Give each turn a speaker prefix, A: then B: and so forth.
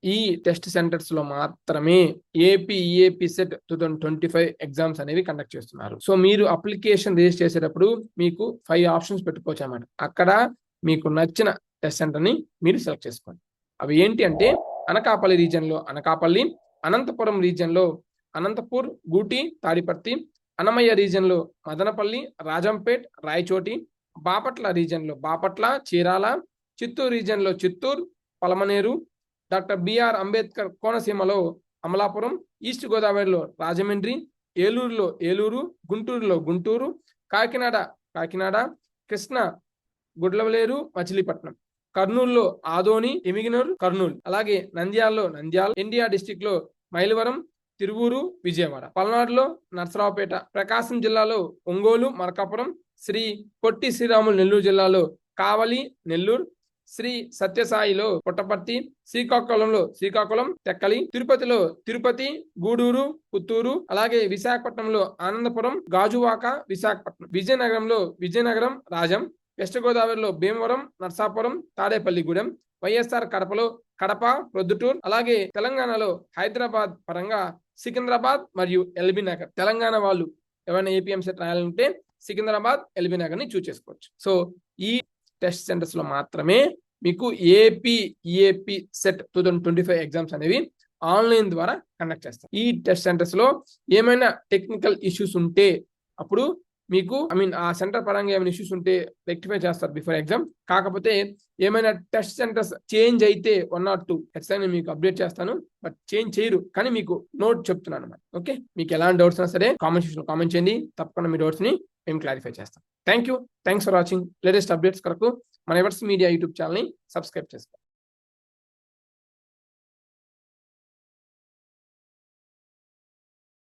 A: ఈ test centres లో మాత్రమే ఏపీ ఈఏపీ సెట్ 2025 ఎగ్జామ్స్ అనేవి కండక్ట్ చేస్తున్నారు. సో మీరు అప్లికేషన్ రిజిస్టర్ చేసేటప్పుడు మీకు 5 ఆప్షన్స్ పెట్టుకోవచ్చు అన్నమాట. అక్కడ మీకు నచ్చిన టెస్ట్ సెంటర్ ని మీరు సెలెక్ట్ చేసుకోండి. అవి ఏంటి అంటే అనకాపల్లి రీజియన్ లో అనకాపల్లి, అనంతపురం రీజియన్ లో అనంతపూర్, గూటి, తాడిపర్తి, అన్నమయ్య రీజియన్ లో మదనపల్లి, రాజంపేట్, రాయచోటి, బాపట్ల రీజియన్ లో బాపట్ల, చీరాల, చిత్తూరు రీజియన్ లో చిత్తూరు, పలమనేరు, డాక్టర్ బిఆర్ అంబేద్కర్ కోనసీమలో అమలాపురం, ఈస్ట్ గోదావరిలో రాజమండ్రి, ఏలూరులో ఏలూరు, గుంటూరులో గుంటూరు, కాకినాడ, కృష్ణ గుడ్లవలేరు, మచిలీపట్నం, కర్నూలులో ఆదోని, ఎమిగినూరు, కర్నూలు, అలాగే నంద్యాలలో నంద్యాల, ఎన్టీఆర్ డిస్టిక్ లో మైలవరం, తిరువూరు, విజయవాడ, పల్నాడులో నర్సరావుపేట, ప్రకాశం జిల్లాలో ఒంగోలు, మార్కాపురం, శ్రీ పొట్టి శ్రీరాములు నెల్లూరు జిల్లాలో కావలి, నెల్లూరు, శ్రీ సత్యసాయిలో పుట్టపర్తి, శ్రీకాకుళంలో శ్రీకాకుళం, తెక్కలి, తిరుపతిలో తిరుపతి, గూడూరు, పుత్తూరు, అలాగే విశాఖపట్నంలో ఆనందపురం, గాజువాక, విశాఖపట్నం, విజయనగరంలో విజయనగరం, రాజం, వెస్ట్ గోదావరిలో భీమవరం, నర్సాపురం, తాడేపల్లిగూడెం, వైఎస్ఆర్ కడపలో కడప, ప్రొద్దుటూరు, అలాగే తెలంగాణలో హైదరాబాద్ పరంగా సికింద్రాబాద్ మరియు ఎల్బీ నగర్. తెలంగాణ వాళ్ళు ఎవరైనా ఏపీఎం సెట్ రాయాలంటే సికింద్రాబాద్, ఎల్బీ నగర్ ని చూస్ చేసుకోవచ్చు. సో ఈ టెస్ట్ సెంటర్స్ లో మాత్రమే మీకు ఏపీ ఈఏపీ సెట్ 2025 ఎగ్జామ్స్ అనేవి ఆన్లైన్ ద్వారా కండక్ట్ చేస్తారు. ఈ టెస్ట్ సెంటర్స్ లో ఏమైనా టెక్నికల్ ఇష్యూస్ ఉంటే అప్పుడు మీకు ఆ సెంటర్ పరంగా ఏమైనా ఇష్యూస్ ఉంటే రెక్టిఫై చేస్తారు బిఫోర్ ఎగ్జామ్. కాకపోతే ఏమైనా టెస్ట్ సెంటర్స్ చేంజ్ అయితే 1 or 2 ఖచ్చితంగా మీకు అప్డేట్ చేస్తాను. బట్ చేంజ్ చేయరు, కానీ మీకు నోట్ చెప్తున్నాను అన్నమాట. ఓకే, మీకు ఎలాంటి డౌట్స్ ఉన్నా సరే కామెంట్ సెక్షన్ లో కామెంట్ చేయండి. తప్పకుండా మీ డౌట్స్ ని మేము క్లారిఫై చేస్తాం. Thanks for watching. Latest updates కొరకు మన ఎవర్స్ మీడియా యూట్యూబ్ ఛానల్ ని సబ్స్క్రైబ్ చేసుకోండి.